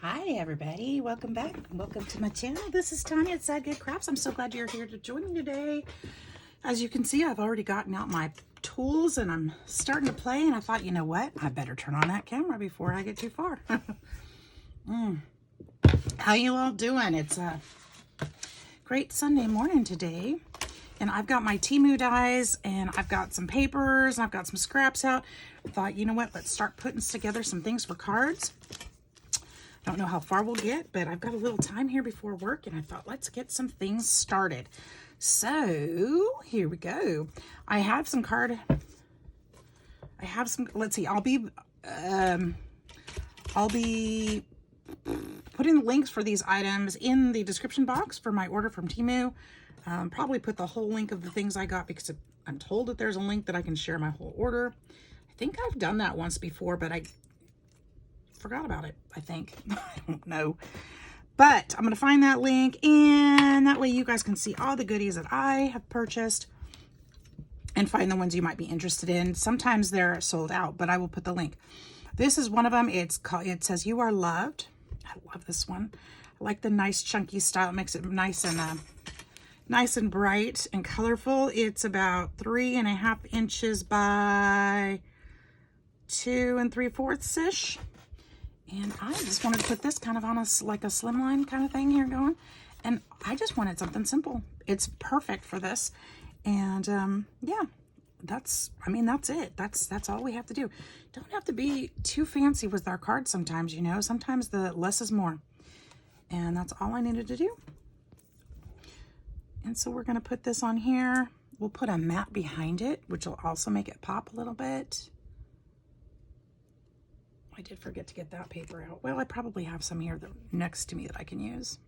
Hi everybody, welcome back. Welcome to my channel. This is Tanya at Sad Good Crafts. I'm so glad you're here to join me today. As you can see, I've already gotten out my tools and I'm starting to play, and I thought, you know what? I better turn on that camera before I get too far. How you all doing? It's a great Sunday morning today. And I've got my Temu dies and I've got some papers and I've got some scraps out. I thought, you know what? Let's start putting together some things for cards. Don't know how far we'll get, but I've got a little time here before work, and I thought, let's get some things started. So here we go. I have some let's see, I'll be putting the links for these items in the description box for my order from Temu. Probably put the whole link of the things I got because I'm told that there's a link that I can share my whole order. I think I've done that once before, but I forgot about it, I think. I don't know. But I'm going to find that link, and that way you guys can see all the goodies that I have purchased and find the ones you might be interested in. Sometimes they're sold out, but I will put the link. This is one of them. It says "You Are Loved." I love this one. I like the nice chunky style. It makes it nice and bright and colorful. It's about 3.5 inches by 2 3/4 ish. And I just wanted to put this kind of on like a slimline kind of thing here going. And I just wanted something simple. It's perfect for this. And yeah, that's it. That's all we have to do. Don't have to be too fancy with our cards sometimes, you know. Sometimes the less is more. And that's all I needed to do. And so we're going to put this on here. We'll put a mat behind it, which will also make it pop a little bit. I did forget to get that paper out. Well, I probably have some here next to me that I can use.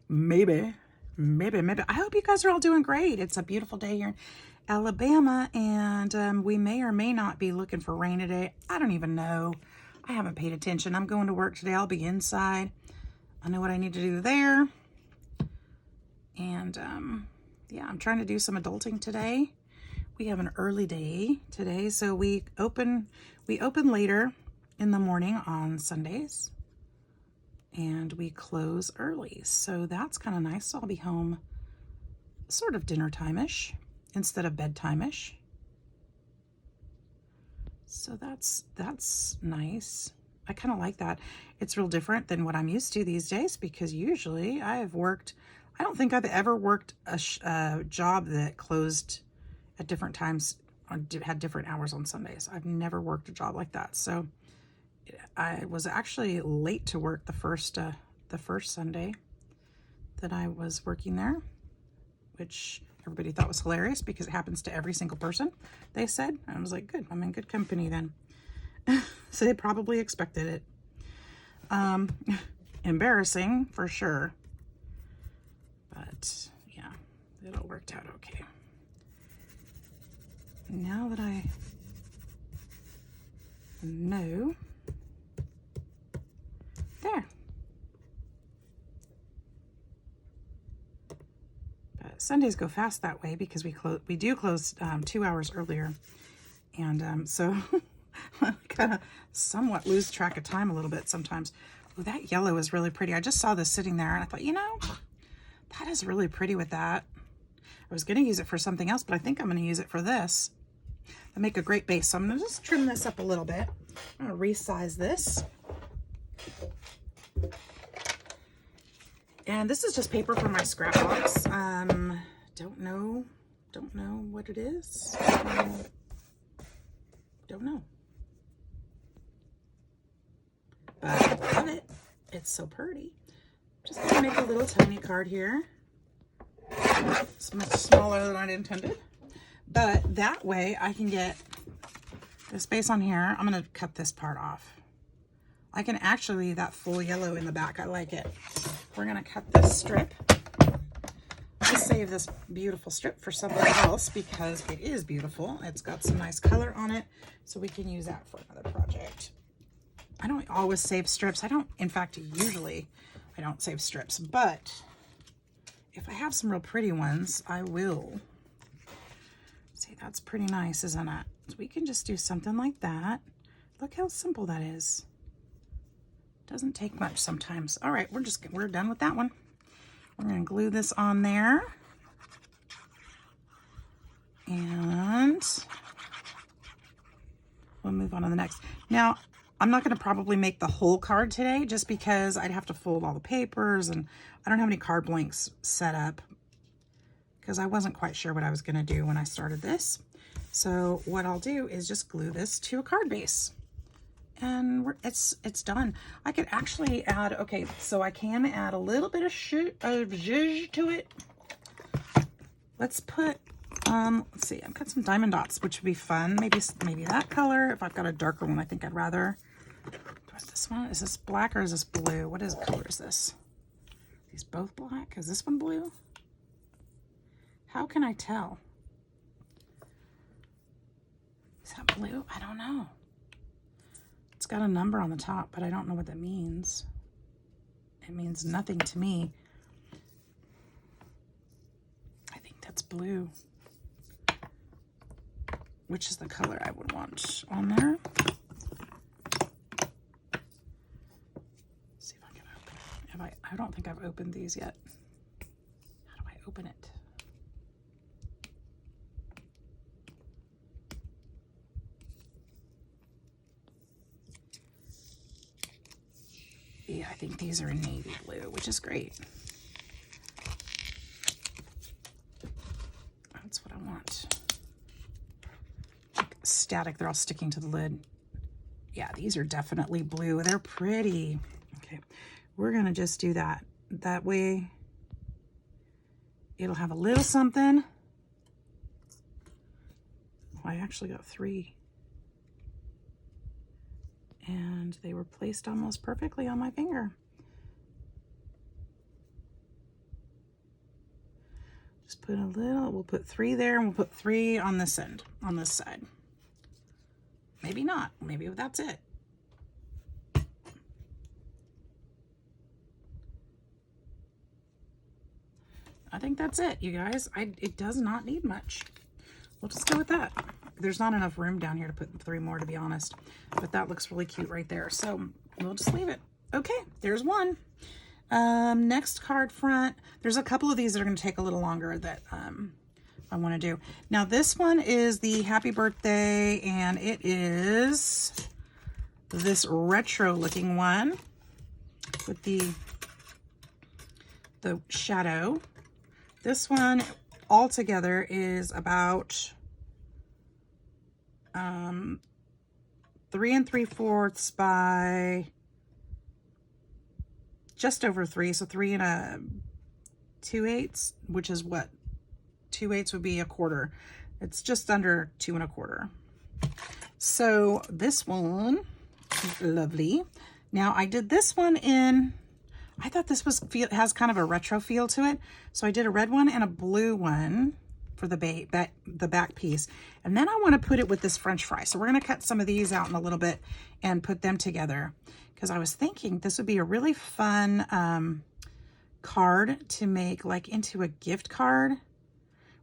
Maybe. I hope you guys are all doing great. It's a beautiful day here in Alabama, and we may or may not be looking for rain today. I don't even know. I haven't paid attention. I'm going to work today. I'll be inside. I know what I need to do there. And yeah, I'm trying to do some adulting today. We have an early day today, so we open later in the morning on Sundays, and we close early. So that's kind of nice. So I'll be home sort of dinner time-ish instead of bedtime-ish. So that's nice. I kind of like that. It's real different than what I'm used to these days, because usually I don't think I've ever worked a job that closed at different times or had different hours on Sundays. I've never worked a job like that. So I was actually late to work the first Sunday that I was working there, which everybody thought was hilarious because it happens to every single person, they said. And I was like, good, I'm in good company then. So they probably expected it. Embarrassing for sure. But yeah, it all worked out okay. Now that I know, there. But Sundays go fast that way because we do close 2 hours earlier, and so I kind of somewhat lose track of time a little bit sometimes. Oh, that yellow is really pretty. I just saw this sitting there, and I thought, you know, that is really pretty with that. I was going to use it for something else, but I think I'm going to use it for this. That'll make a great base. So I'm going to just trim this up a little bit. I'm going to resize this. And this is just paper from my scrap box. Don't know what it is. Don't know. But I love it. It's so pretty. Just going to make a little tiny card here. It's much smaller than I'd intended. But that way I can get the space on here. I'm going to cut this part off. I can actually leave that full yellow in the back. I like it. We're going to cut this strip. Let's save this beautiful strip for something else because it is beautiful. It's got some nice color on it, so we can use that for another project. I don't always save strips. In fact, usually I don't save strips, but if I have some real pretty ones, I will. See, that's pretty nice, isn't it? So we can just do something like that. Look how simple that is. Doesn't take much sometimes. All right, we're done with that one. We're going to glue this on there. And we'll move on to the next. Now, I'm not going to probably make the whole card today just because I'd have to fold all the papers and I don't have any card blanks set up because I wasn't quite sure what I was going to do when I started this. So what I'll do is just glue this to a card base. And it's done. I could actually add, okay, so I can add a little bit of zhuzh to it. Let's put, let's see, I've got some diamond dots, which would be fun. Maybe that color. If I've got a darker one, I think I'd rather. This one, is this black or is this blue? What color is this? Are these both black? Is this one blue? How can I tell? Is that blue? I don't know. It's got a number on the top, but I don't know what that means. It means nothing to me. I think that's blue. Which is the color I would want on there. See if I can open it. I don't think I've opened these yet. How do I open it? Yeah, I think these are in navy blue, which is great. That's what I want. Static, they're all sticking to the lid. Yeah, these are definitely blue. They're pretty. Okay, we're gonna just do that. That way it'll have a little something. Oh, I actually got 3. And they were placed almost perfectly on my finger. Just put a little, we'll put 3 there and we'll put 3 on this end, on this side. Maybe not, maybe that's it. I think that's it, you guys. It does not need much. We'll just go with that. There's not enough room down here to put 3 more, to be honest. But that looks really cute right there. So we'll just leave it. Okay, there's one. Next card front. There's a couple of these that are going to take a little longer that I want to do. Now this one is the happy birthday, and it is this retro looking one with the shadow. This one altogether is about 3 3/4 by just over 3, so 3 2/8, which is what 2/8 would be a quarter. It's just under 2 1/4. So this one is lovely. Now I did this one in, I thought this has kind of a retro feel to it, so I did a red one and a blue one for the back piece. And then I want to put it with this French fry. So we're going to cut some of these out in a little bit and put them together, because I was thinking this would be a really fun card to make like into a gift card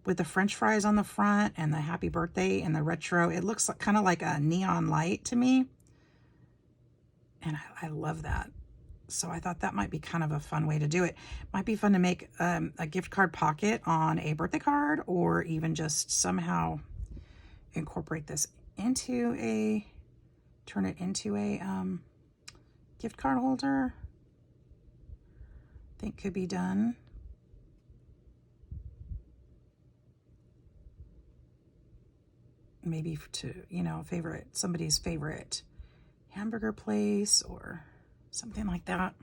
with the French fries on the front and the happy birthday and the retro. It looks like, kind of like a neon light to me. And I love that. So I thought that might be kind of a fun way to do it. Might be fun to make a gift card pocket on a birthday card, or even just somehow incorporate this into turn it into a gift card holder. I think could be done. Maybe to, you know, somebody's favorite hamburger place or something like that.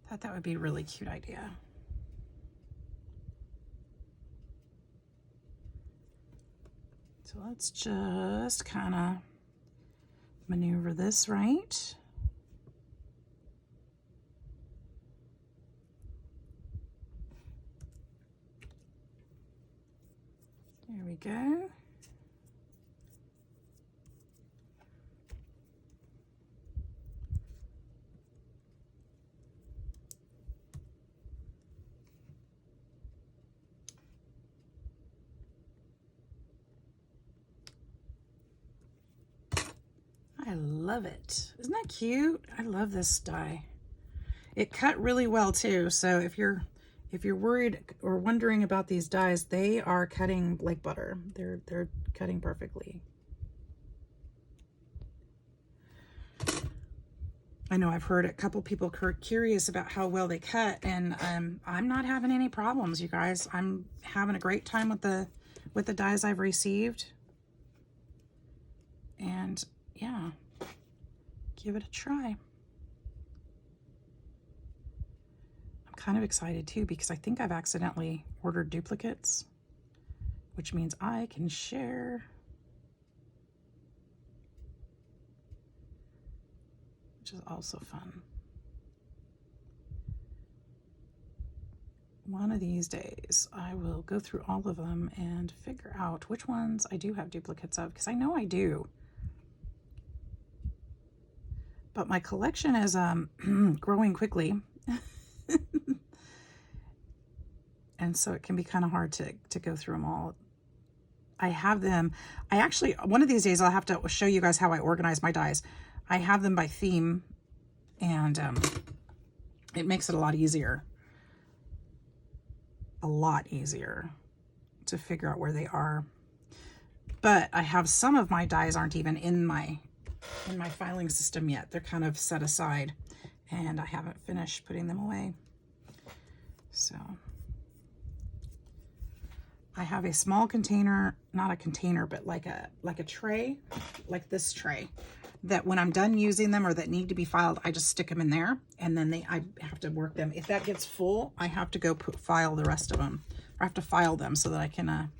Thought that would be a really cute idea. So let's just kind of maneuver this right. There we go. I I love it. Isn't that cute? I love this die. It cut really well too. So if you're worried or wondering about these dies, they are cutting like butter. They're cutting perfectly. I know I've heard a couple people curious about how well they cut, and I'm not having any problems, you guys. I'm having a great time with the dies I've received. And yeah, give it a try. I'm kind of excited too because I think I've accidentally ordered duplicates, which means I can share. Which is also fun. One of these days, I will go through all of them and figure out which ones I do have duplicates of, because I know I do. But my collection is growing quickly. And so it can be kind of hard to go through them all. I have them. I actually, one of these days, I'll have to show you guys how I organize my dies. I have them by theme, and it makes it a lot easier to figure out where they are. But I have some of my dies aren't even in my filing system yet. They're kind of set aside, and I haven't finished putting them away. So I have a small container, not a container, but like a tray, like this tray, that when I'm done using them or that need to be filed, I just stick them in there, and then I have to work them. If that gets full, I have to go file the rest of them, or I have to file them so that I can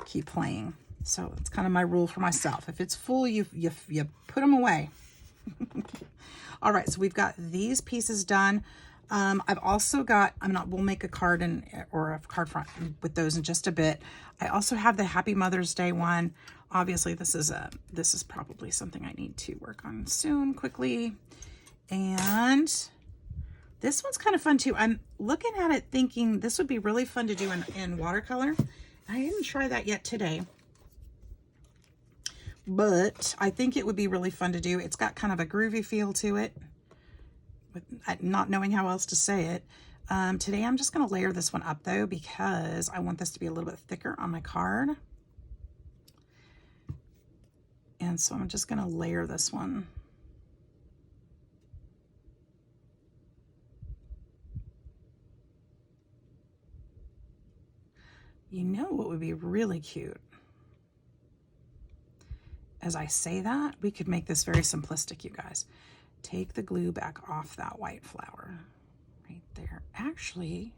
keep playing. So it's kind of my rule for myself. If it's full, you put them away. All right, so we've got these pieces done. I've also got, we'll make a card or a card front with those in just a bit. I also have the Happy Mother's Day one. Obviously, this is probably something I need to work on soon, quickly. And this one's kind of fun too. I'm looking at it thinking this would be really fun to do in watercolor. I didn't try that yet today, but I think it would be really fun to do. It's got kind of a groovy feel to it, with not knowing how else to say it. Today I'm just going to layer this one up though, because I want this to be a little bit thicker on my card. And so I'm just going to layer this one. You know what would be really cute? As I say that, we could make this very simplistic, you guys. Take the glue back off that white flower right there. Actually,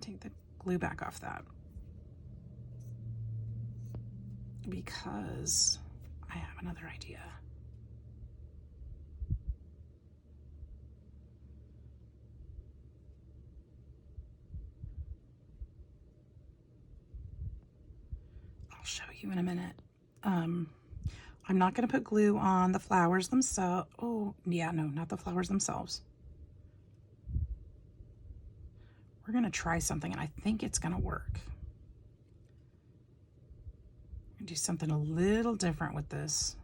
take the glue back off that, because I have another idea. I'll show you in a minute. I'm not going to put glue on the flowers themselves. Oh, yeah, no, not the flowers themselves. We're going to try something, and I think it's going to work. I'm going to do something a little different with this.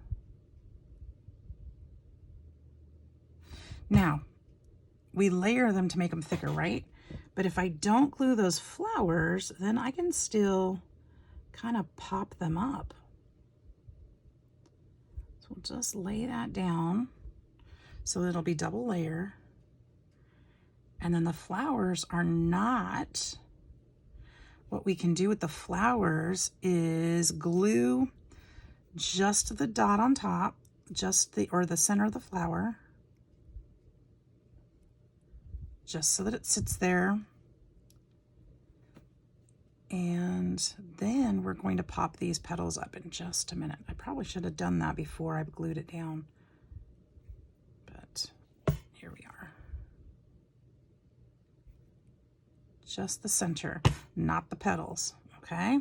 Now, we layer them to make them thicker, right? But if I don't glue those flowers, then I can still kind of pop them up. So we'll just lay that down so it'll be double layer. And then the flowers are not, what we can do with the flowers is glue just the dot on top, or the center of the flower, just so that it sits there. And then we're going to pop these petals up in just a minute. I probably should have done that before I glued it down, but here we are. Just the center, not the petals, okay?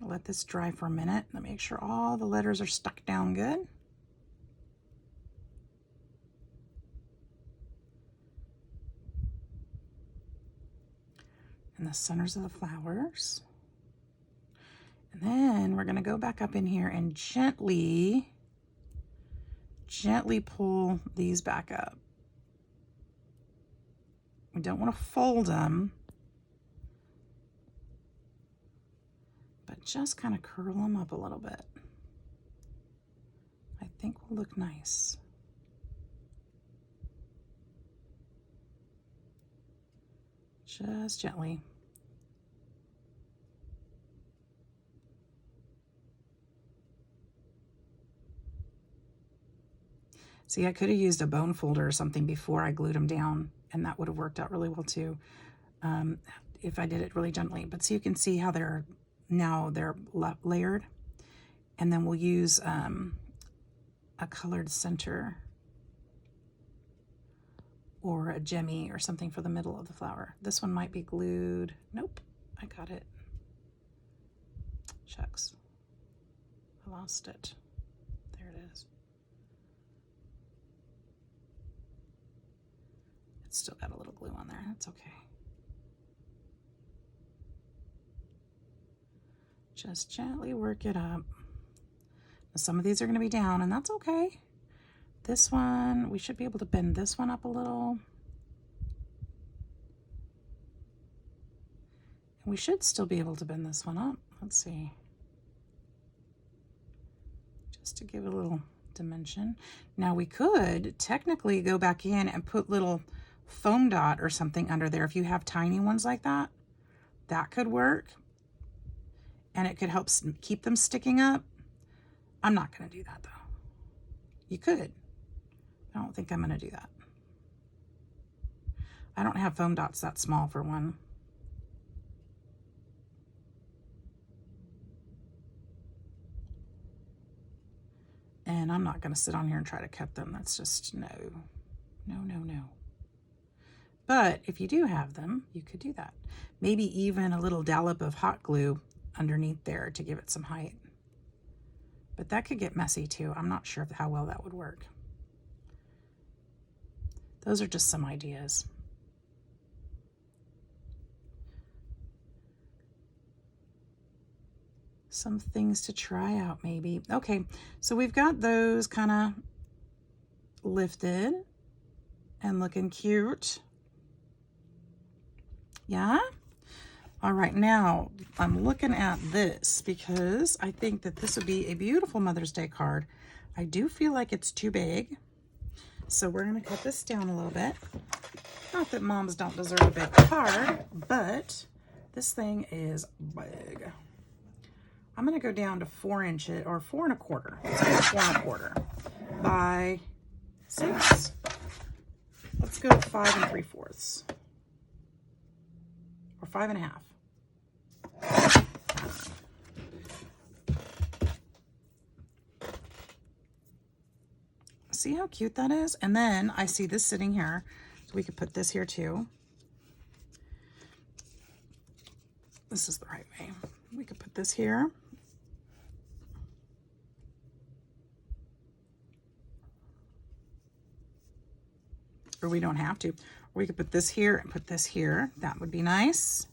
I'll let this dry for a minute and make sure all the letters are stuck down good. in the centers of the flowers. And then we're going to go back up in here and gently pull these back up. We don't want to fold them, but just kind of curl them up a little bit. I think will look nice. Just gently. See, I could have used a bone folder or something before I glued them down, and that would have worked out really well too, if I did it really gently. But so you can see how they're layered. And then we'll use a colored center or a gemmy or something for the middle of the flower. This one might be glued. Nope, I got it. Shucks, I lost it. There it is. It's still got a little glue on there. That's okay. Just gently work it up. Now, some of these are going to be down, and that's okay. This one, we should be able to bend this one up a little. And we should still be able to bend this one up. Let's see. Just to give it a little dimension. Now we could technically go back in and put little foam dot or something under there. If you have tiny ones like that, that could work. And it could help keep them sticking up. I'm not going to do that though. You could. I don't think I'm going to do that. I don't have foam dots that small for one. And I'm not going to sit on here and try to cut them. That's just no. But if you do have them, you could do that. Maybe even a little dollop of hot glue underneath there to give it some height. But that could get messy too. I'm not sure how well that would work. Those are just some ideas. Some things to try out maybe. Okay, so we've got those kind of lifted and looking cute. Yeah? All right, now I'm looking at this because I think that this would be a beautiful Mother's Day card. I do feel like it's too big. So we're going to cut this down a little bit. Not that moms don't deserve a big card, but this thing is big. I'm going to go down to 4 inches or 4 1/4. Let's go 4 1/4 by 6. Let's go 5 3/4 or 5 1/2. See how cute that is? And then I see this sitting here, so we could put this here too. This is the right way. We could put this here. Or we don't have to. Or we could put this here and put this here. That would be nice.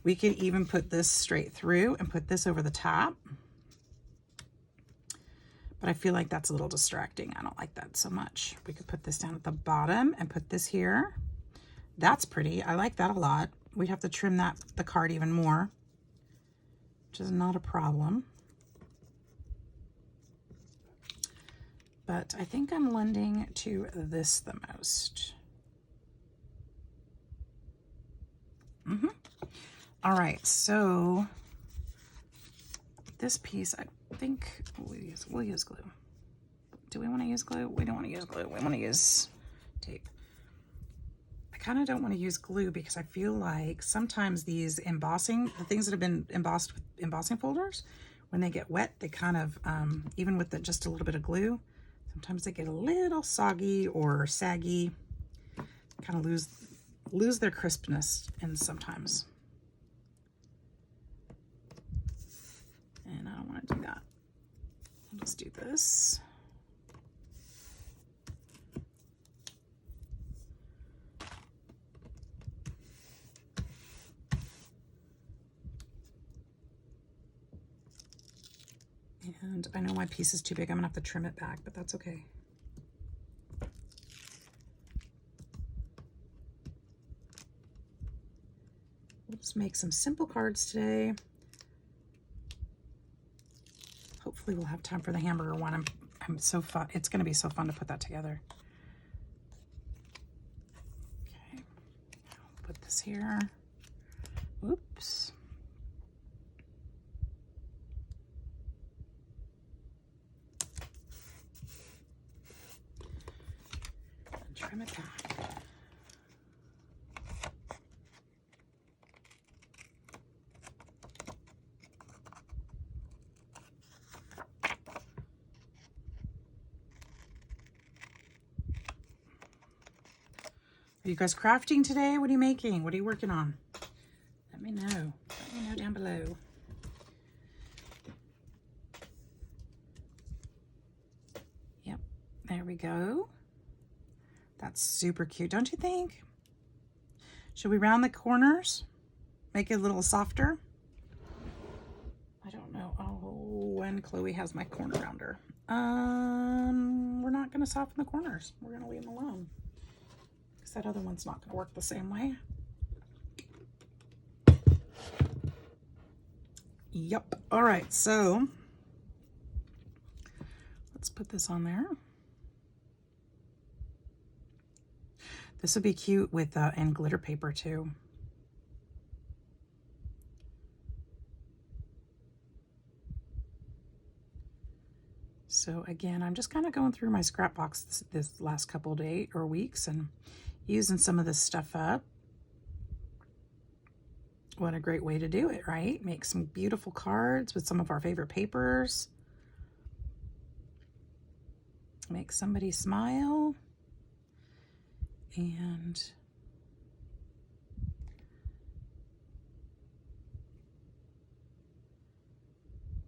We could even put this straight through and put this over the top. But I feel like that's a little distracting. I don't like that so much. We could put this down at the bottom and put this here. That's pretty. I like that a lot. We'd have to trim the card even more, which is not a problem. But I think I'm lending to this the most. All right, so this piece, I think we'll use glue. Do we want to use glue? We don't want to use glue. We want to use tape. I kind of don't want to use glue because I feel like sometimes these the things that have been embossed with embossing folders, when they get wet, they kind of, even with just a little bit of glue, sometimes they get a little soggy or saggy, kind of lose their crispness and sometimes. And I don't want to do that. I'll just do this. And I know my piece is too big. I'm gonna have to trim it back, but that's okay. We'll just make some simple cards today. Hopefully we'll have time for the hamburger one. I'm so fun. It's gonna be so fun to put that together. Okay, I'll put this here. Oops. And trim it back. Are you guys crafting today? What are you making? What are you working on? Let me know. Let me know down below. Yep, there we go. That's super cute, don't you think? Should we round the corners? Make it a little softer? I don't know. Oh, when Chloe has my corner rounder. We're not going to soften the corners. We're going to leave them alone. Because that other one's not going to work the same way. Yep. All right, so let's put this on there. This would be cute with and glitter paper too. So again, I'm just kind of going through my scrap box this last couple of days or weeks and using some of this stuff up. What a great way to do it, right? Make some beautiful cards with some of our favorite papers. Make somebody smile. And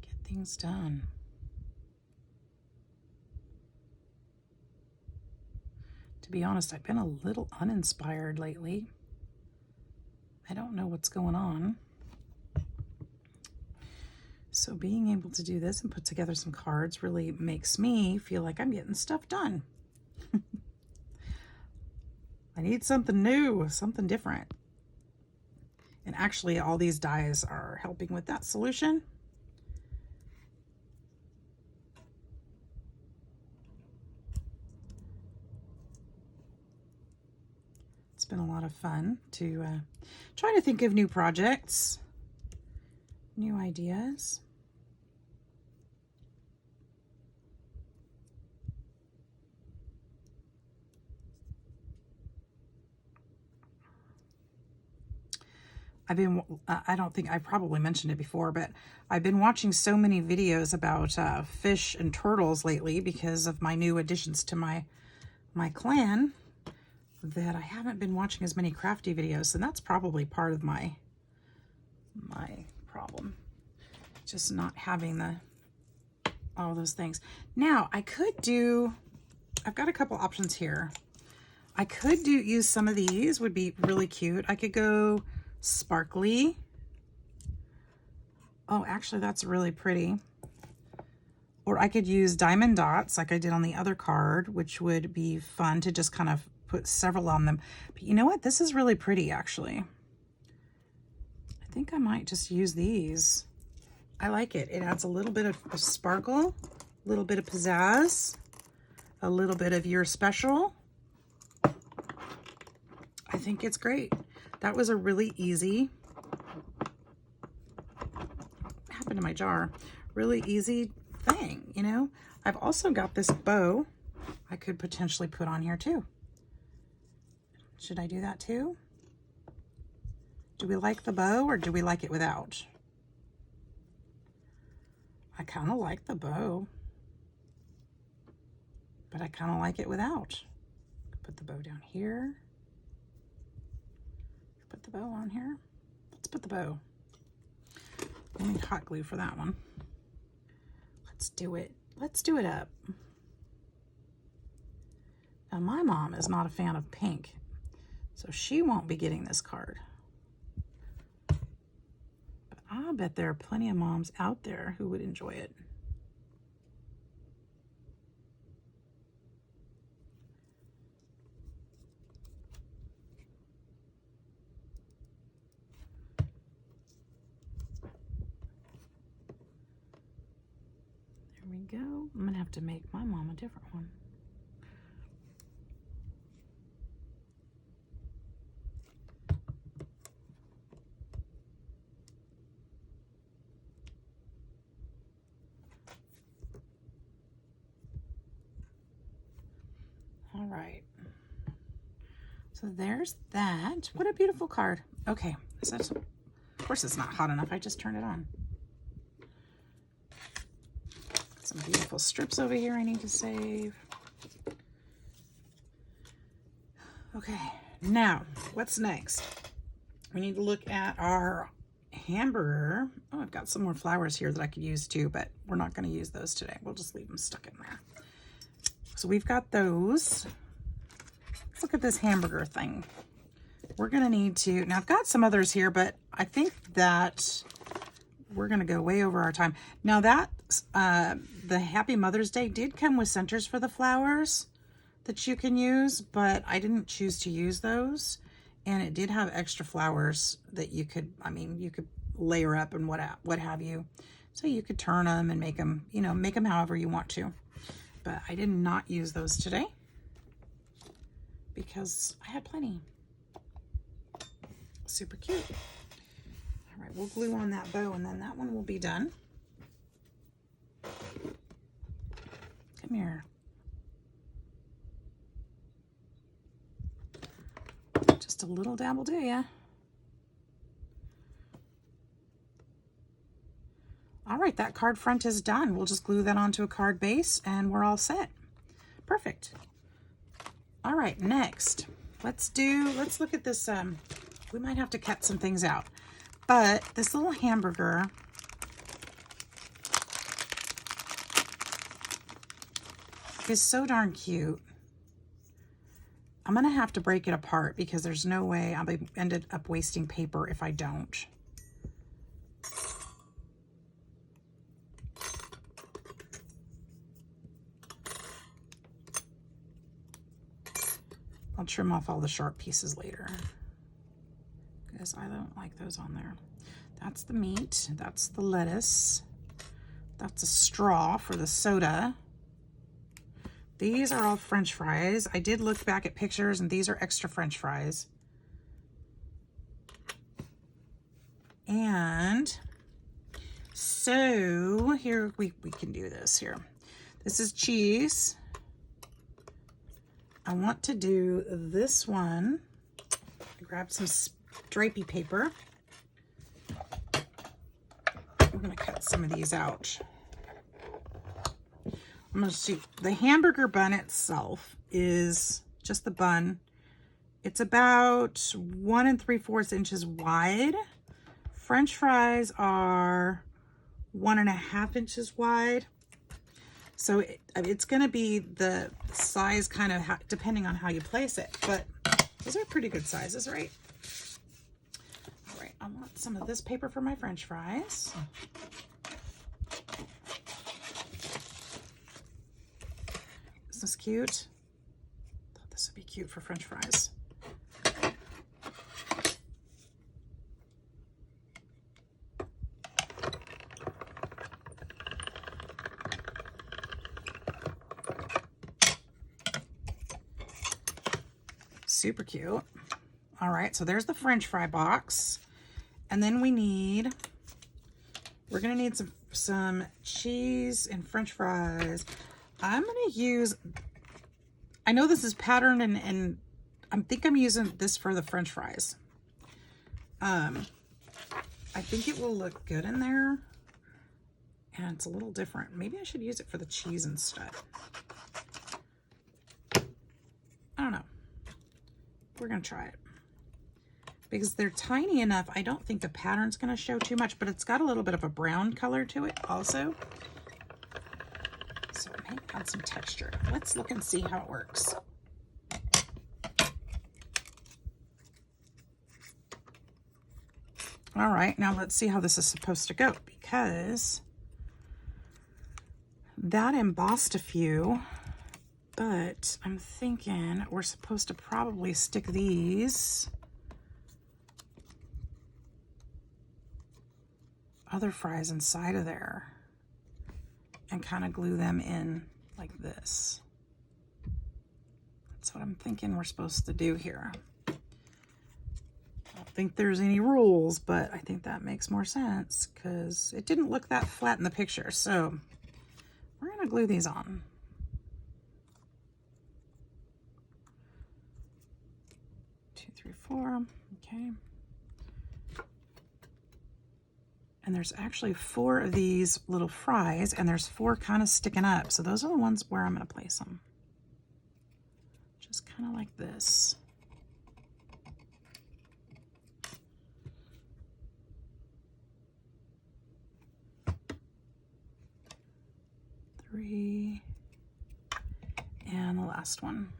get things done. To be honest, I've been a little uninspired lately. I don't know what's going on. So being able to do this and put together some cards really makes me feel like I'm getting stuff done. I need something new, something different. And actually all these dies are helping with that solution. It's been a lot of fun to try to think of new projects, new ideas. I don't think I probably mentioned it before, but I've been watching so many videos about fish and turtles lately because of my new additions to my clan that I haven't been watching as many crafty videos, and that's probably part of my problem. Just not having all those things. Now, I've got a couple options here. I could use some of these, would be really cute. I could go sparkly. Oh, actually, that's really pretty. Or I could use diamond dots like I did on the other card, which would be fun to just kind of put several on them. But you know what? This is really pretty, actually. I think I might just use these. I like it. It adds a little bit of sparkle, a little bit of pizzazz, a little bit of your special. I think it's great. That was a really easy, what happened to my jar? Really easy thing, you know? I've also got this bow I could potentially put on here too. Should I do that too? Do we like the bow or do we like it without? I kind of like the bow, but I kind of like it without. Put the bow down here. Put the bow on here. Let's put the bow. I need hot glue for that one. Let's do it. Let's do it up. Now, my mom is not a fan of pink, so she won't be getting this card. But I bet there are plenty of moms out there who would enjoy it. go. I'm gonna have to make my mom a different one. All right. So there's that. What a beautiful card. Okay. So of course it's not hot enough. I just turned it on. Some beautiful strips over here I need to save. Okay. Now, what's next? We need to look at our hamburger. Oh, I've got some more flowers here that I could use too, but we're not going to use those today. We'll just leave them stuck in there. So we've got those. Let's look at this hamburger thing. We're going to need to, now I've got some others here, but I think that we're going to go way over our time. Now that, the Happy Mother's Day did come with centers for the flowers that you can use, but I didn't choose to use those. And it did have extra flowers that you could, I mean, you could layer up and what have you. So you could turn them and make them, you know, make them however you want to. But I did not use those today because I had plenty. Super cute. All right, we'll glue on that bow and then that one will be done. Come here. Just a little dab will do ya. All right, that card front is done. We'll just glue that onto a card base and we're all set. Perfect. All right, next, let's look at this. We might have to cut some things out, but this little hamburger is so darn cute. I'm gonna have to break it apart because there's no way I'll ended up wasting paper if I don't. I'll trim off all the sharp pieces later because I don't like those on there. That's the meat, that's the lettuce, that's a straw for the soda. These are all French fries. I did look back at pictures and these are extra French fries. And so here we can do this here. This is cheese. I want to do this one. Grab some stripey paper. We're gonna cut some of these out. I'm going to see, the hamburger bun itself is just the bun. It's about 1 3/4 inches wide. French fries are 1.5 inches wide. So it's going to be the size kind of depending on how you place it, but those are pretty good sizes, right? All right, I want some of this paper for my French fries. Isn't this cute? Thought this would be cute for French fries. Super cute. All right, so there's the French fry box. And then we're gonna need some cheese and French fries. I'm gonna use, I know this is patterned and I think I'm using this for the French fries. I think it will look good in there. And it's a little different. Maybe I should use it for the cheese instead. I don't know. We're gonna try it. Because they're tiny enough, I don't think the pattern's gonna show too much, but it's got a little bit of a brown color to it also. So it may add some texture. Let's look and see how it works. All right, now let's see how this is supposed to go, because that embossed a few, but I'm thinking we're supposed to probably stick these other fries inside of there and kind of glue them in like this. That's what I'm thinking we're supposed to do here. I don't think there's any rules, but I think that makes more sense because it didn't look that flat in the picture. So we're going to glue these on. Two, three, four. Okay. And there's actually 4 of these little fries, and there's 4 kind of sticking up. So those are the ones where I'm going to place them. Just kind of like this. Three. And the last one.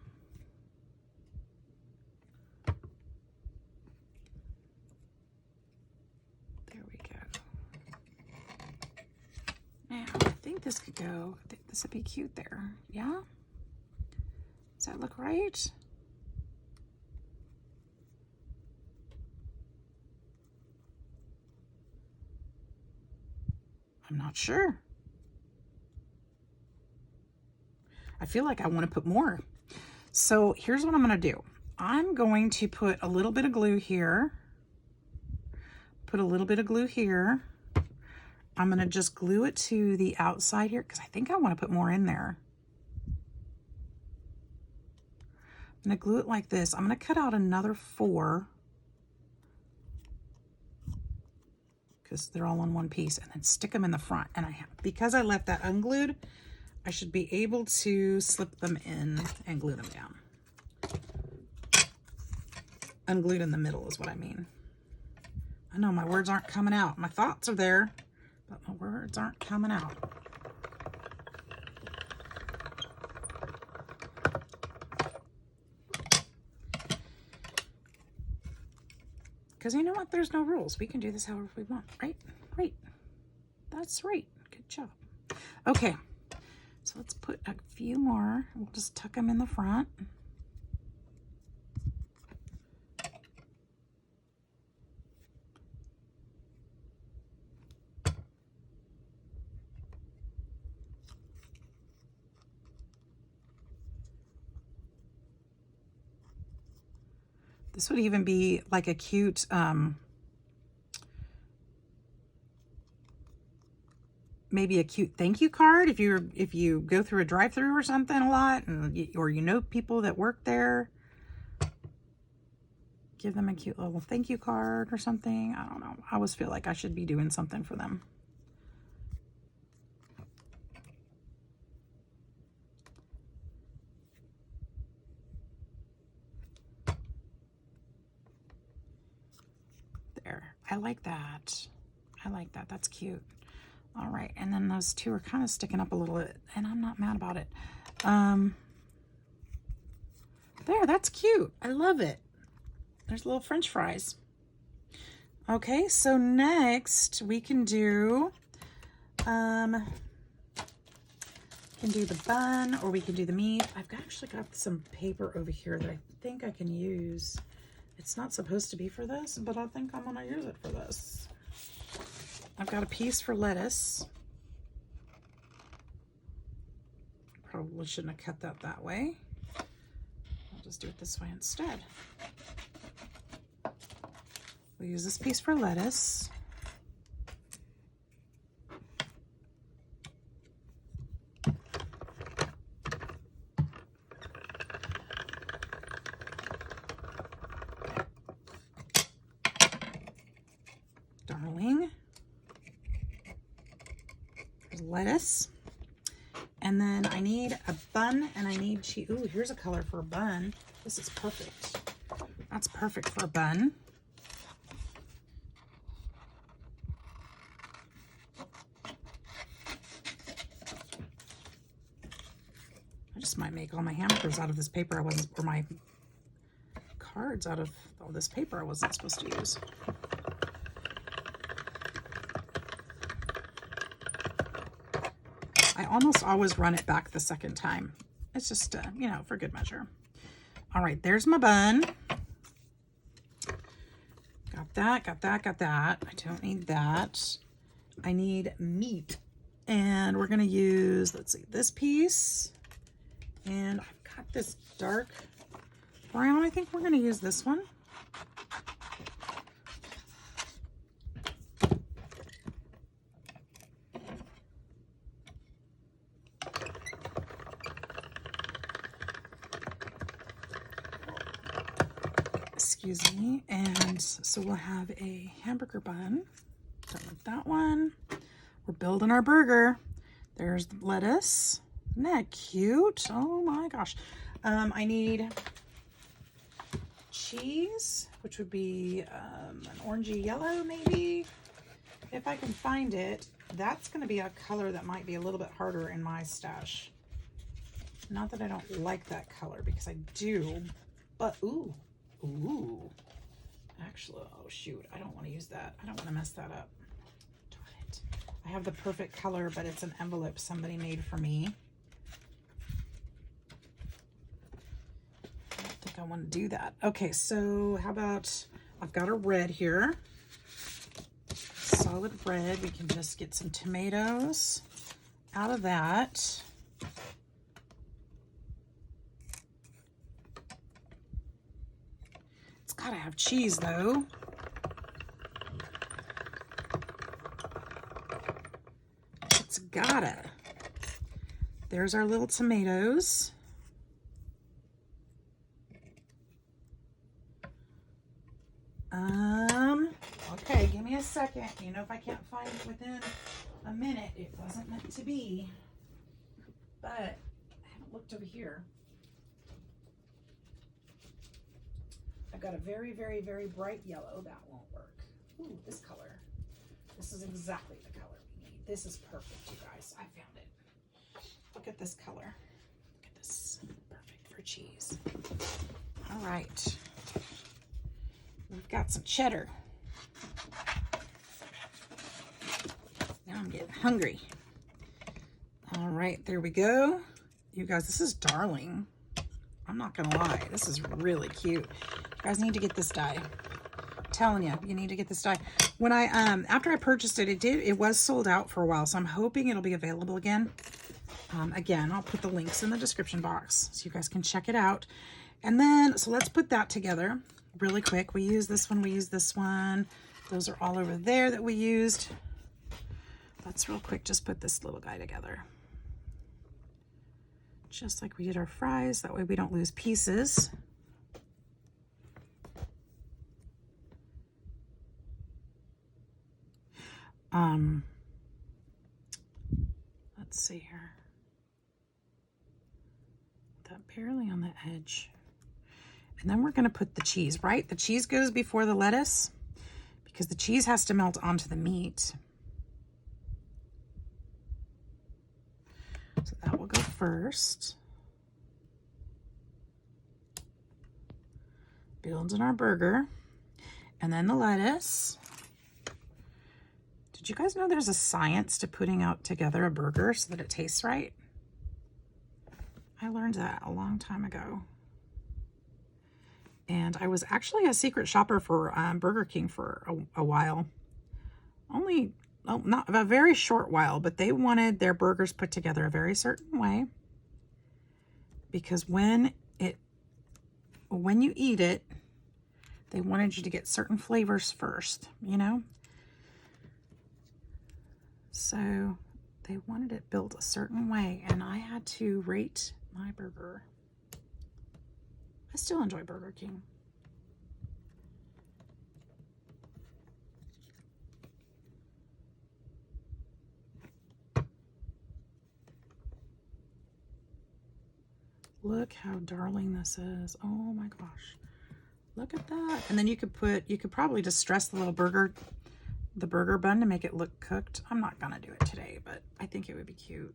Now, I think this could go, I think this would be cute there. Yeah? Does that look right? I'm not sure. I feel like I want to put more. So here's what I'm going to do. I'm going to put a little bit of glue here. Put a little bit of glue here. I'm going to just glue it to the outside here because I think I want to put more in there. I'm going to glue it like this. I'm going to cut out another 4 because they're all in one piece, and then stick them in the front. And because I left that unglued, I should be able to slip them in and glue them down. Unglued in the middle is what I mean. I know my words aren't coming out. My thoughts are there, but my words aren't coming out. Because you know what? There's no rules. We can do this however we want, right? Right. That's right. Good job. Okay. So let's put a few more. We'll just tuck them in the front. This would even be like a cute, maybe a cute thank you card if you go through a drive-through or something a lot, or you know people that work there. Give them a cute little thank you card or something. I don't know. I always feel like I should be doing something for them. There. I like that. I like that. That's cute. All right, and then those 2 are kind of sticking up a little bit, and I'm not mad about it. There, that's cute. I love it. There's little French fries. Okay, so next we can do, the bun, or we can do the meat. I've actually got some paper over here that I think I can use. It's not supposed to be for this, but I think I'm gonna use it for this. I've got a piece for lettuce. Probably shouldn't have cut that way. I'll just do it this way instead. We'll use this piece for lettuce. Darling. Lettuce, and then I need a bun, and I need cheese. Ooh, here's a color for a bun. This is perfect. That's perfect for a bun. I just might make all my hamburgers out of this paper I wasn't, or my cards out of all this paper I wasn't supposed to use. I almost always run it back the second time. It's just, you know, for good measure. All right, there's my bun. Got that, got that, got that. I don't need that. I need meat. And we're gonna use, let's see, this piece. And I've got this dark brown. I think we're gonna use this one. Excuse me. And so we'll have a hamburger bun. Start with that one. We're building our burger. There's the lettuce. Isn't that cute? Oh my gosh. I need cheese, which would be an orangey yellow maybe, if I can find it. That's going to be a color that might be a little bit harder in my stash. Not that I don't like that color, because I do, but ooh. Actually, oh shoot, I don't want to use that. I don't want to mess that up. Darn it. I have the perfect color, but it's an envelope somebody made for me. I don't think I want to do that. Okay, so how about, I've got a red here. Solid red. We can just get some tomatoes out of that. Gotta have cheese though. It's gotta. There's our little tomatoes. Okay, give me a second. You know, if I can't find it within a minute, it wasn't meant to be. But I haven't looked over here. I've got a very, very, very bright yellow. That won't work. Ooh, this color. This is exactly the color we need. This is perfect, you guys. I found it. Look at this color. Look at this. Perfect for cheese. All right. We've got some cheddar. Now I'm getting hungry. All right, there we go. You guys, this is darling. I'm not gonna lie, this is really cute. You guys need to get this die. I'm telling you, you need to get this die. When I after I purchased it, it was sold out for a while, so I'm hoping it'll be available again. Again, I'll put the links in the description box so you guys can check it out. And then, so let's put that together really quick. We use this one, we use this one. Those are all over there that we used. Let's real quick just put this little guy together. Just like we did our fries, that way we don't lose pieces. Let's see here. That barely on the edge. And then we're gonna put the cheese, right? The cheese goes before the lettuce because the cheese has to melt onto the meat. So that will go first. Build in our burger. And then the lettuce. Did you guys know there's a science to putting out together a burger so that it tastes right? I learned that a long time ago. And I was actually a secret shopper for Burger King for a while. Only, oh, not a very short while, but they wanted their burgers put together a very certain way. Because when you eat it, they wanted you to get certain flavors first, you know? So they wanted it built a certain way, and I had to rate my burger. I still enjoy Burger King. Look how darling this is. Oh my gosh. Look at that. And then you could probably just stress the little burger bun to make it look cooked. I'm not gonna do it today, but I think it would be cute.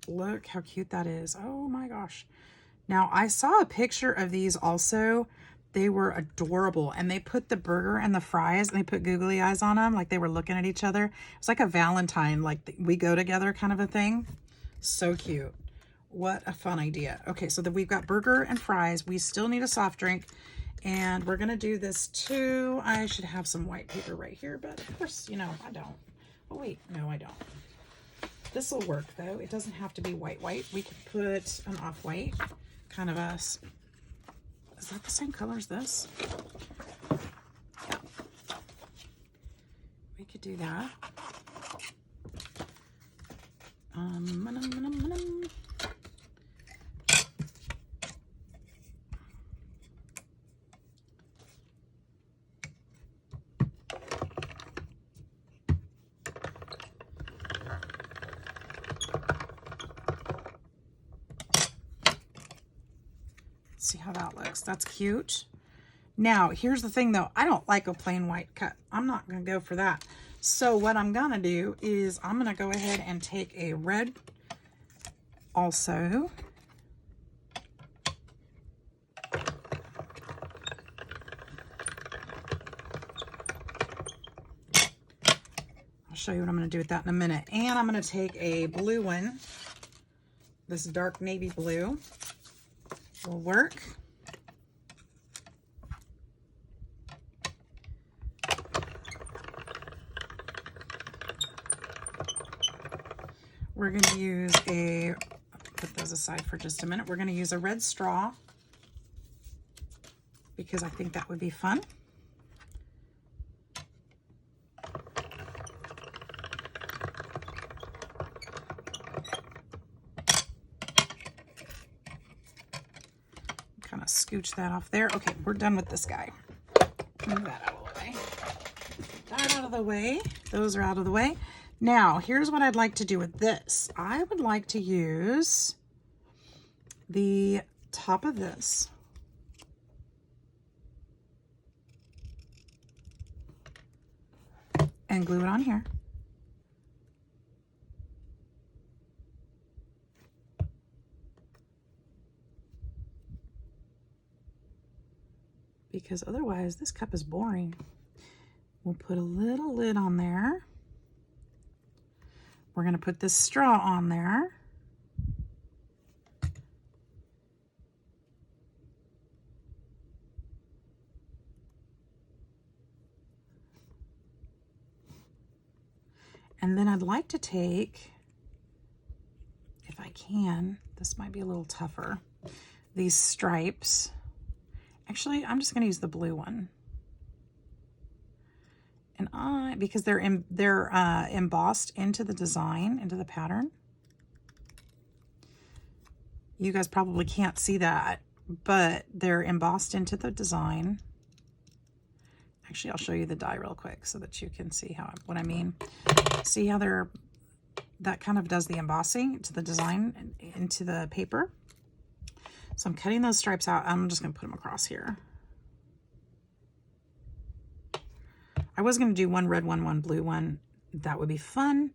Look how cute that is. Oh my gosh. Now I saw a picture of these also. They were adorable, and they put the burger and the fries and they put googly eyes on them, like they were looking at each other. It's like a Valentine, like we go together kind of a thing. So cute. What a fun idea. Okay, so we've got burger and fries. We still need a soft drink, and we're gonna do this too. I should have some white paper right here, but of course, you know, I don't. Oh wait, no, I don't. This will work though. It doesn't have to be white. We could put an off-white, kind of is that the same color as this? Yeah. We could do that. See how that looks. That's cute. Now, here's the thing though. I don't like a plain white cut. I'm not going to go for that. So what I'm going to do is I'm going to go ahead and take a red also. I'll show you what I'm going to do with that in a minute. And I'm going to take a blue one. This dark navy blue will work. We're going to use a, put those aside for just a minute. We're going to use a red straw because I think that would be fun. Kind of scooch that off there. Okay, we're done with this guy. Move that out of the way. That out of the way. Those are out of the way. Now, here's what I'd like to do with this. I would like to use the top of this. And glue it on here. Because otherwise this cup is boring. We'll put a little lid on there. We're going to put this straw on there. And then I'd like to take, if I can, this might be a little tougher, these stripes. Actually, I'm just going to use the blue one. And because they're embossed into the design, into the pattern. You guys probably can't see that, but they're embossed into the design. Actually, I'll show you the die real quick so that you can see what I mean. See how that kind of does the embossing to the design into the paper. So I'm cutting those stripes out. I'm just going to put them across here. I was going to do one red one, one blue one. That would be fun,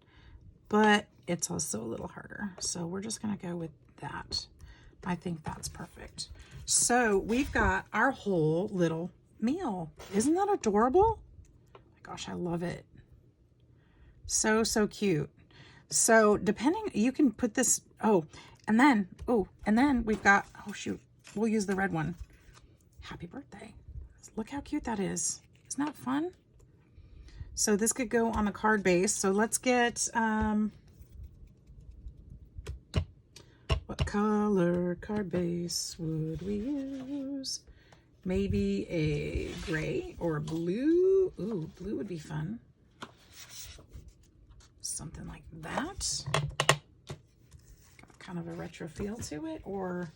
but it's also a little harder. So we're just going to go with that. I think that's perfect. So we've got our whole little meal. Isn't that adorable? Oh my gosh, I love it. So, so cute. So depending, you can put this, and then we've got, oh shoot, we'll use the red one. Happy birthday. Look how cute that is. Isn't that fun? So this could go on the card base. So let's get, what color card base would we use? Maybe a gray or a blue. Ooh, blue would be fun. Something like that. Got kind of a retro feel to it, or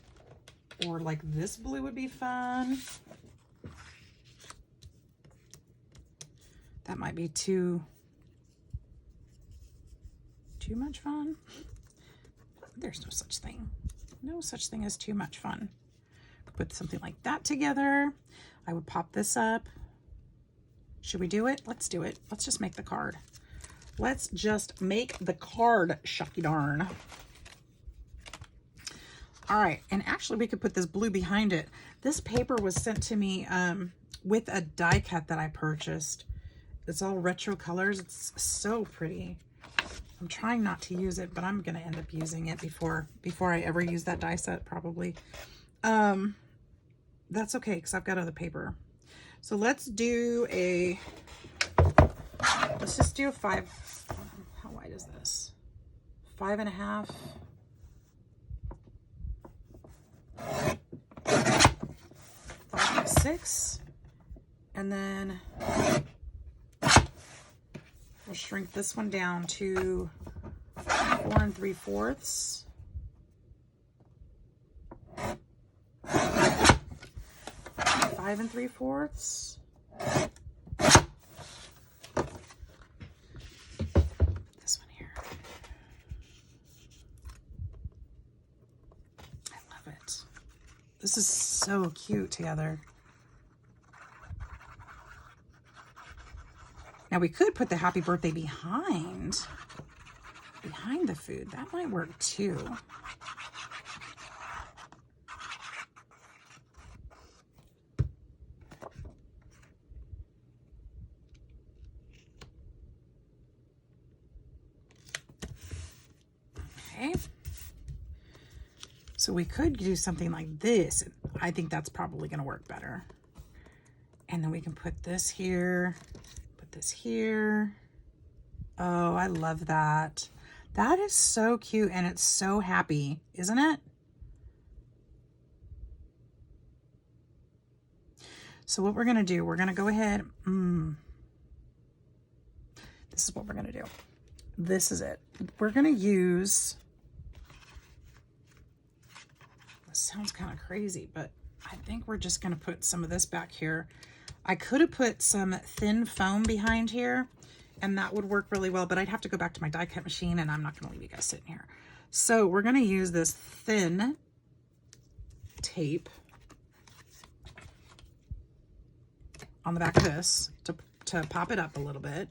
like this blue would be fun. That might be too much fun. There's no such thing. No such thing as too much fun. Put something like that together. I would pop this up. Should we do it? Let's do it. Let's just make the card. Let's just make the card, shucky darn. All right, and actually we could put this blue behind it. This paper was sent to me with a die cut that I purchased. It's all retro colors. It's so pretty. I'm trying not to use it, but I'm gonna end up using it before I ever use that die set, probably. That's okay, because I've got other paper. So let's just do a 5, how wide is this? 5.5. 5.6. And then we'll shrink this one down to 4 3/4. 5 3/4. This one here. I love it. This is so cute together. Now we could put the happy birthday behind the food. That might work too. Okay. So we could do something like this. I think that's probably going to work better. And then we can put this here, put this here. Oh, I love that. That is so cute and it's so happy, isn't it? So what we're going to do, we're going to go ahead. This is what we're going to do. This is it. We're going to use, this sounds kind of crazy, but I think we're just going to put some of this back here. I could have put some thin foam behind here and that would work really well, but I'd have to go back to my die cut machine and I'm not going to leave you guys sitting here. So we're going to use this thin tape on the back of this to pop it up a little bit.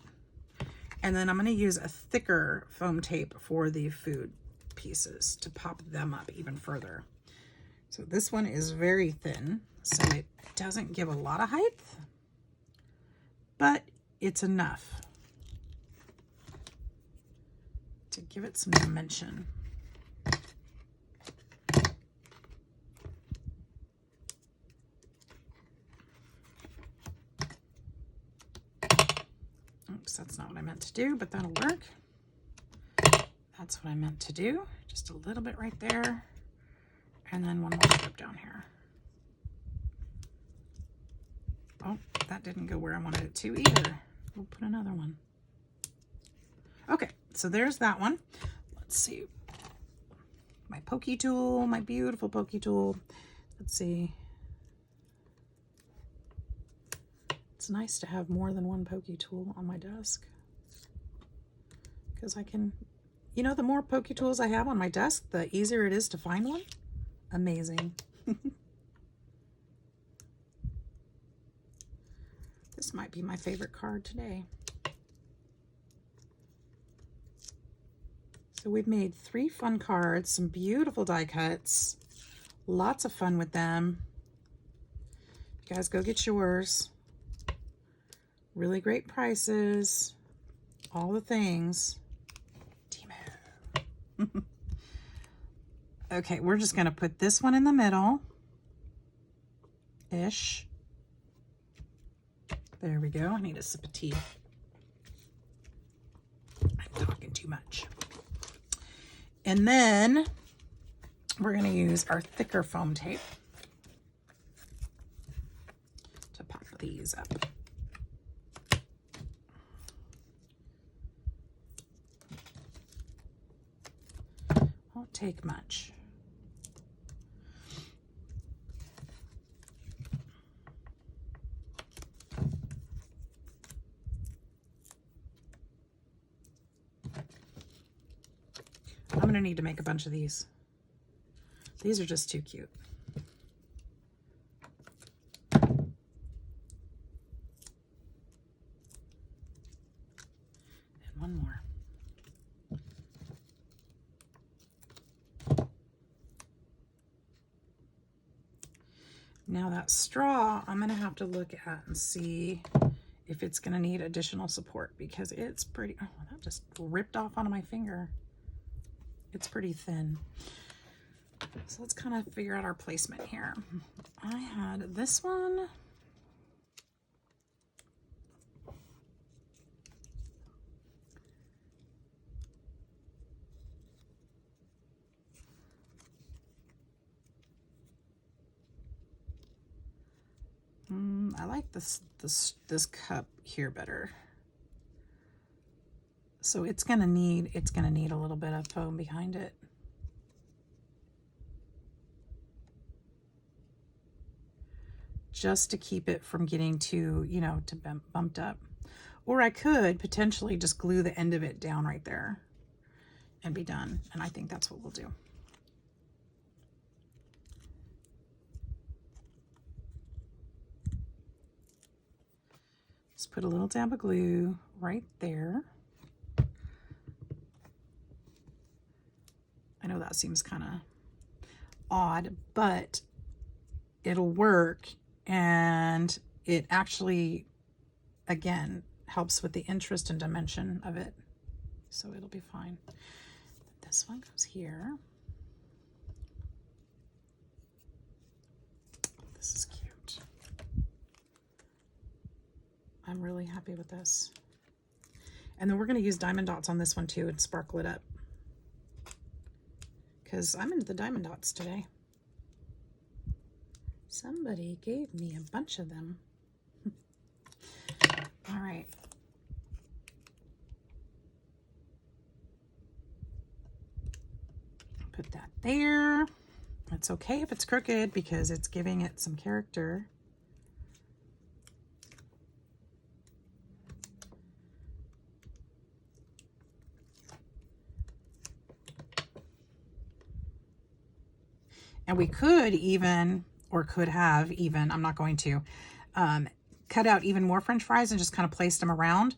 And then I'm going to use a thicker foam tape for the food pieces to pop them up even further. So this one is very thin, so it doesn't give a lot of height, but it's enough to give it some dimension. Oops, that's not what I meant to do, but that'll work. That's what I meant to do. Just a little bit right there. And then one more strip down here. Oh, that didn't go where I wanted it to either. We'll put another one. Okay, so there's that one. Let's see. My pokey tool, my beautiful pokey tool. Let's see. It's nice to have more than one pokey tool on my desk. Because I can, you know, the more pokey tools I have on my desk, the easier it is to find one. Amazing. This might be my favorite card today. So we've made 3 fun cards, some beautiful die cuts, lots of fun with them. You guys go get yours. Really great prices, all the things. Temu. Okay, we're just going to put this one in the middle-ish. There we go. I need a sip of tea. I'm talking too much. And then we're going to use our thicker foam tape to pop these up. Won't take much. I'm going to need to make a bunch of these. These are just too cute. And one more. Now that straw, I'm going to have to look at and see if it's going to need additional support because it's pretty, oh, that just ripped off onto my finger. It's pretty thin. So let's kind of figure out our placement here. I had this one. like this cup here better. So it's gonna need a little bit of foam behind it. Just to keep it from getting too, you know, to bumped up. Or I could potentially just glue the end of it down right there and be done. And I think that's what we'll do. Just put a little dab of glue right there. I know that seems kind of odd, but it'll work, and it actually, again, helps with the interest and dimension of it. So it'll be fine. This one goes here. This is cute. I'm really happy with this. And then we're going to use diamond dots on this one too and sparkle it up, because I'm into the diamond dots today. Somebody gave me a bunch of them. All right. Put that there. It's okay if it's crooked because it's giving it some character. And we could even, or could have even, I'm not going to, cut out even more French fries and just kind of place them around.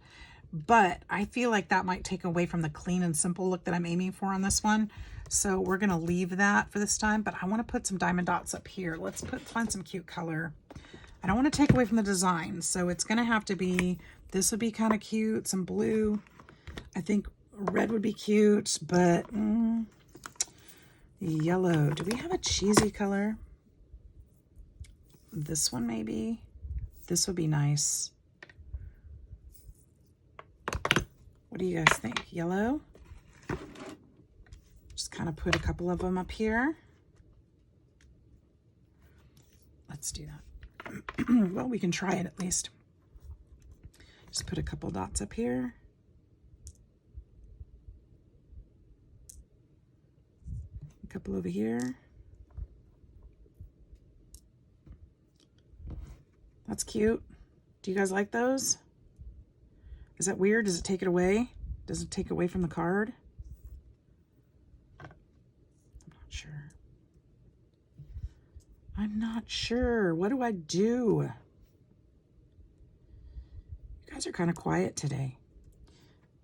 But I feel like that might take away from the clean and simple look that I'm aiming for on this one. So we're going to leave that for this time, but I want to put some diamond dots up here. Let's find some cute color. I don't want to take away from the design. So it's going to have to be, this would be kind of cute, some blue. I think red would be cute, but yellow. Do we have a cheesy color? This one maybe. This would be nice. What do you guys think? Yellow? Just kind of put a couple of them up here. Let's do that. Well, we can try it at least. Just put a couple dots up here. A couple over here. That's cute. Do you guys like those? Is that weird? Does it take it away? Does it take away from the card? I'm not sure. I'm not sure. What do I do? You guys are kind of quiet today.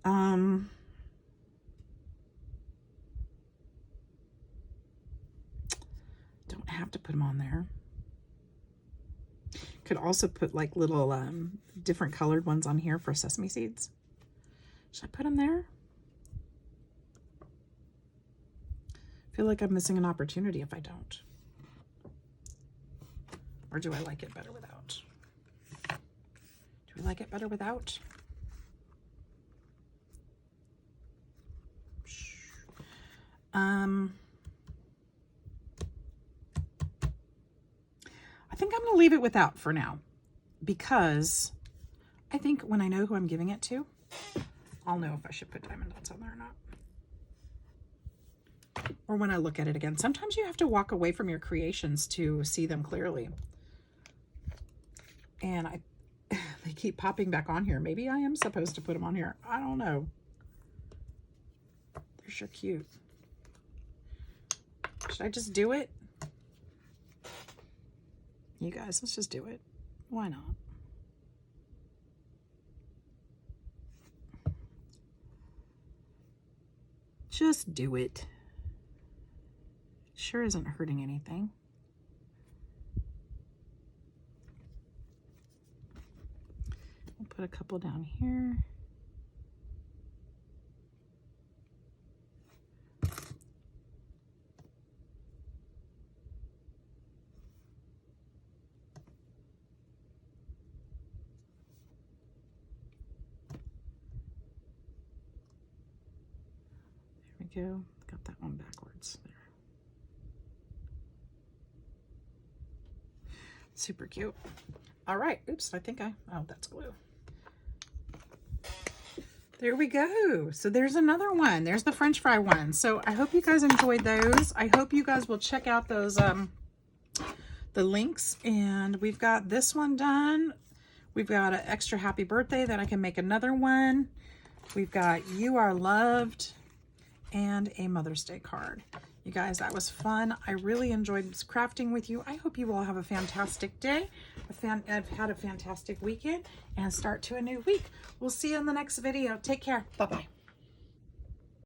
Don't have to put them on there. Could also put like little different colored ones on here for sesame seeds. Should I put them there? I feel like I'm missing an opportunity if I don't. Or do I like it better without? Do we like it better without? I think I'm going to leave it without for now, because I think when I know who I'm giving it to, I'll know if I should put diamond dots on there or not. Or when I look at it again. Sometimes you have to walk away from your creations to see them clearly. And they keep popping back on here. Maybe I am supposed to put them on here. I don't know. They're sure cute. Should I just do it? You guys, let's just do it. Why not? Just do it. Sure isn't hurting anything. I'll put a couple down here. Go. Got that one backwards there. Super cute. All right. Oops, I think oh, that's glue. There we go. So there's another one. There's the French fry one. So I hope you guys enjoyed those. I hope you guys will check out those, the links. And we've got this one done. We've got an extra happy birthday that I can make another one. We've got You Are Loved and a Mother's Day card. You guys, that was fun. I really enjoyed crafting with you. I hope you all have a fantastic day. I've had a fantastic weekend and start to a new week. We'll see you in the next video. Take care. Bye-bye.